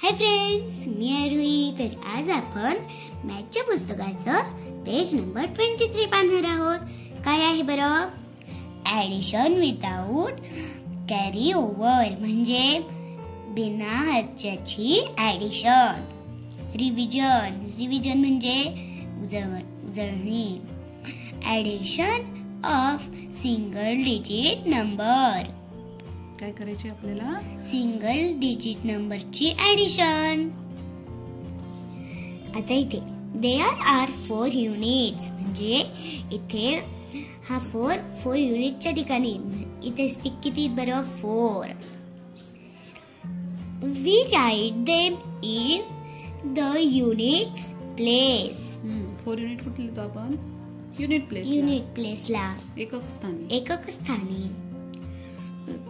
Hi friends, मी आरोही. तर आज आपण मॅथच्या पुस्तकाचं पेज नंबर 23 पाहणार आहोत. काय आहे बरं? ऍडिशन विदाउट कॅरी ओव्हर, म्हणजे बिना हरच्याची ऍडिशन. रिव्हिजन म्हणजे उजळणी. Addition of single digit number. काय करायचे आपल्याला? सिंगल डिजिट नंबरची ऍडिशन. आता इथे देयर आर 4 युनिट्स, म्हणजे इथे हा 4 युनिटच्या ठिकाणी इथे स्टिक किती बरं? 4. We write them in the units place. 4 unit कुठे लिहितो आपण? युनिट प्लेसला, एकक स्थानी.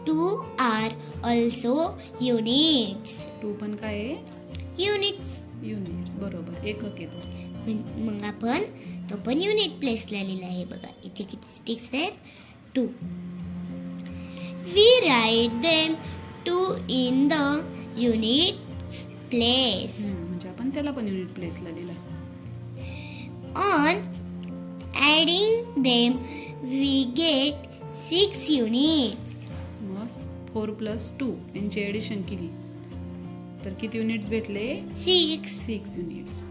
2 आर ऑल्सो युनिट्स. 2 पण काय आहे? युनिट्स, बरोबर, एकक येतो. मग आपण तो पण युनिट प्लेसला लिहिला आहे. बघा इथे किती स्टिक्स आहेत? 2. We write them 2 in the unit place. म्हणजे आपण त्याला पण युनिट प्लेसला लिहिला. On adding them we get 6 units. 4 + 2 यांची ऍडिशन केली तर किती युनिट्स भेटले? 6 units.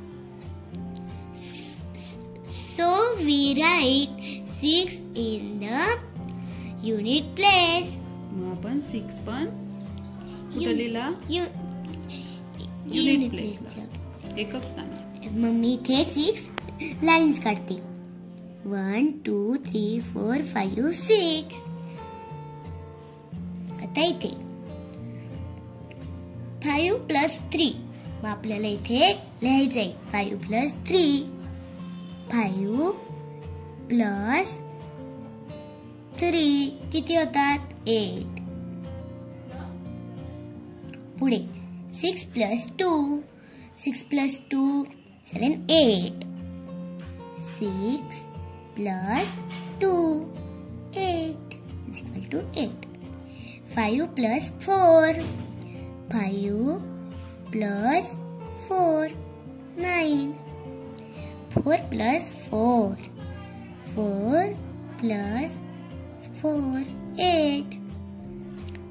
So we write 6 in the unit place. मग आपण 6 पण कुठे लिहिला? युनिट प्लेसला, एकक स्थानी. मग मी इथे 6 लाईन्स काढते. 1 2 3 4 5 6. आता इथे 5 + 3. मग आपल्याला इथे लिहायचंय 5 + 3. 5 + 3 किती होतात? 8. पुढे 6 + 2. 6 + 2 7 8. 6 + 2 8 = 8. 5 + 4. 5 + 4 9. 4 + 4. 4 + 4 8.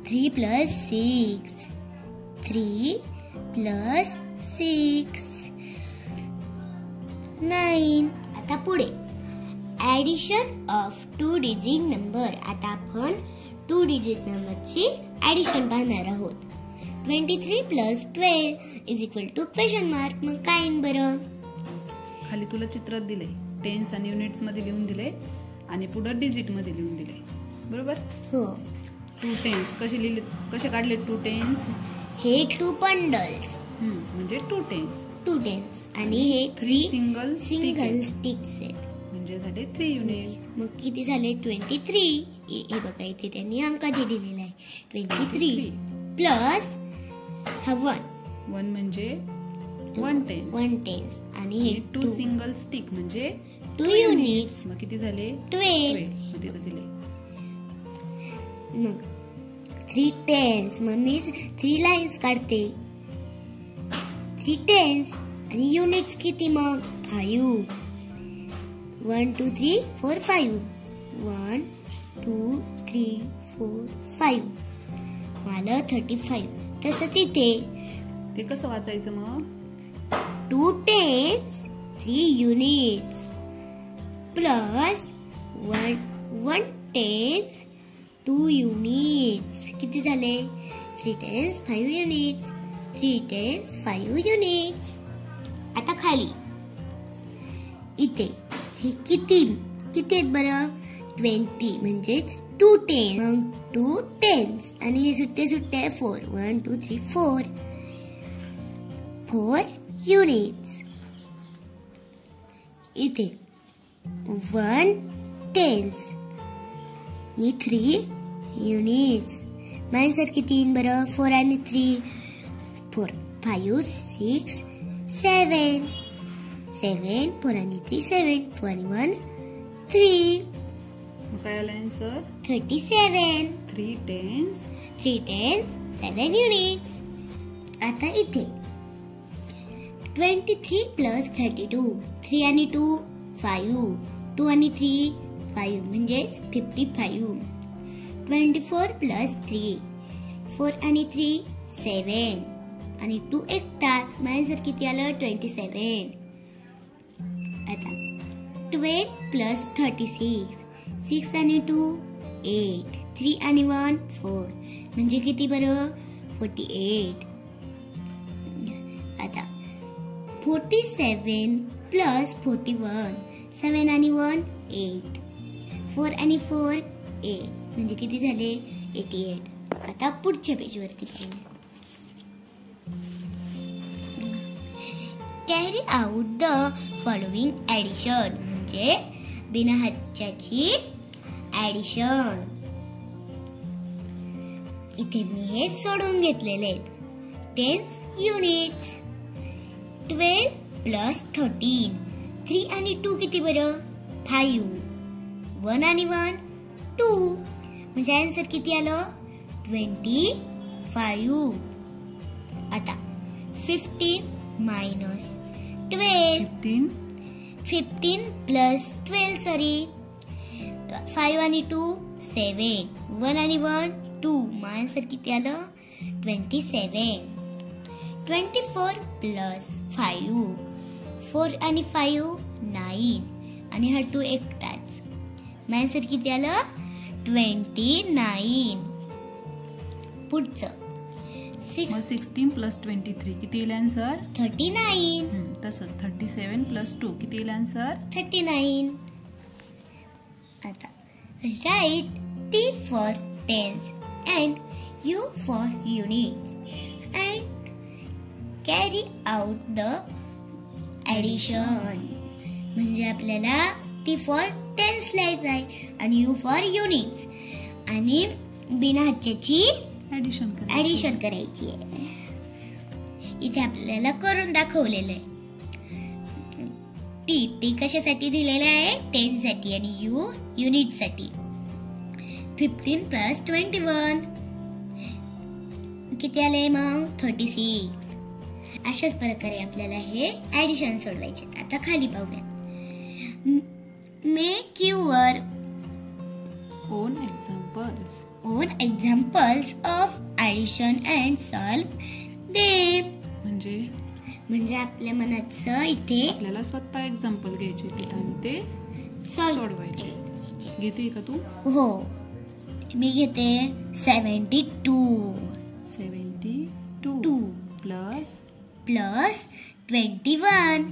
3 + 6. 3 + 6 9. आता पुढे ऍडिशन ऑफ 2 डिजिट नंबर. आता आपण 2 डिजिट नंबरची ऍडिशन पाहणार आहोत. 23 + 12 = क्वेश्चन मार्क. मग काय बरं? खाली तुला चित्रात दिले, टेन्स आणि युनिट्स मध्ये लिहून दिले आणि पुढे डिजिट मध्ये लिहून दिले, बरोबर? हो. 2 टेन्स कसे लिहिले, कसे काढले 2 टेन्स? हे 2 बंडल्स, म्हणजे 2 टेन्स. 2 टेन्स आणि हे 3 सिंगल स्टिक्स आहेत, म्हणजे झाले 3 युनिट्स. मग किती झाले? 23. हे बघा इथे त्यांनी अंक दिलेला आहे. 23 प्लस हा 1 म्हणजे 1 टेन्स आणि हे 2 सिंगल स्टिक म्हणजे 2 युनिट्स. मग किती झाले? 12. दिले. मग 3 टेन्स. मग मी 3 लाईन्स काढते. 3 टेन्स आणि युनिट्स किती? मग 5. 1 2 3 4 5. 1 2 3 4 5 मला 35. तसंच इथे ते कसं वाचायचं मग? 2 tens 3 units plus 1 tens 2 units. किती झाले? 3 टेन्स 5 युनिट्स. 3 tense 5 units. आता खाली इथे हे किती आहेत बरं? 20 म्हणजेच 2 टेन्स. मग 2 टेन्स आणि हे सुट्टे 4. 1 2 3 4 युनिट्स. इथे 1 टेन्स आणि 3 युनिट्स. माझ्यासार किती बरं? 4 आणि 3 4 5 6 7. 7 4 आणि 3 7. 21 3. काय आला आन्सर? 37. 3 tense 7 units. आता इथे 23 प्लस 32. 3 आणि 2 5. 2 आणि 3 5 म्हणजेच 55. 24 प्लस 3. 4 आणि 3 7. आणि 2 एकटाच. माझ्या सर किती आलं? 27. आता 12 प्लस 36. 6 आणि 2 8. 3 आणि 1 4 म्हणजे किती बरं? 48. आता 47 प्लस 41. 7 आणि 1 8. 4 आणि 4 8 म्हणजे किती झाले? 88. आता पुढच्या पेजवरती पाहूया. Carry out the following addition म्हणजे बिना हातच्याची ॲडिशन. इथे मी हे सोडून घेतलेले आहेत. 10 युनिट्स. 12 प्लस 13. 3 आणि 2 किती बरं? 5. 1 आणि 1 2 म्हणजे आन्सर किती आलं? 25. आता 15 मायनस 12. 15 प्लस 12 सॉरी 5 आणि 2 7. 1 आणि 1 2 मग आन्सर किती आलं? 27. 24 प्लस 5. 4 आणि 5 9 आणि हा 2 एकटाच. मग आन्सर किती आलं? 29. पुढचं 16 प्लस 23 किती येईल आन्सर? 39. तसंच 37 प्लस 2 किती येईल आन्सर? 39. आता right T for tens and U for units and carry out the addition. म्हणजे आपल्याला T for tens लिहायचं आहे आणि U for units आणि बिना हातच्याची ऍडिशन करायची आहे. इथे आपल्याला करून दाखवलेलं आहे. टी कशासाठी दिलेलं आहे? 10 साठी आणि यू युनिट साठी. 15 प्लस 21 किती आले मग? 36. अशाच प्रकारे आपल्याला हे ऍडिशन सोडवायचे. आता खाली पाहूया. Make your on examples of addition and solve them. म्हणजे आपल्या मनाचं इथे आपल्याला स्वतः एक्झाम्पल घ्यायचे आणि ते सोडवायचे. घेते का तू? हो मी घेते. 72 प्लस 21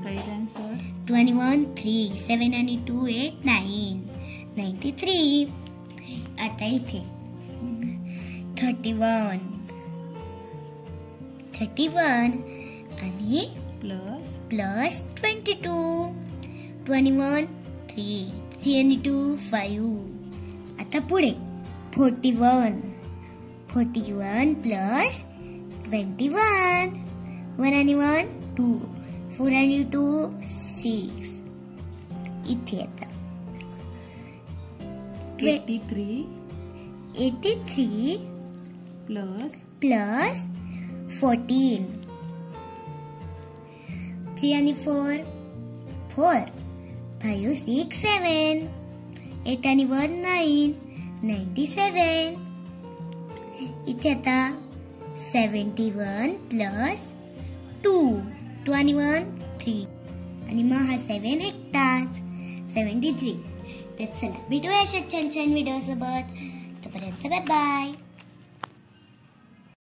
काही आन्सर? 21 3. 7 आणि 2 8 9 93. आता इथे 31 आणि प्लस 22. 21 3 आणि 2 5. आता पुढे 41 प्लस 21. 1 आणि 1 2. 4 आणि 2 6. इथे आता 83 प्लस 14. 3 आणि 4 4. 5 6 7. 8 आणि 1 9 97. इथे आता 71 प्लस 2 आणि 1 3 आणि मग हा 7 एकटाच. 73. तर चला भेटूया अशा छान छान व्हिडिओ सोबत. तोपर्यंत बाय बाय.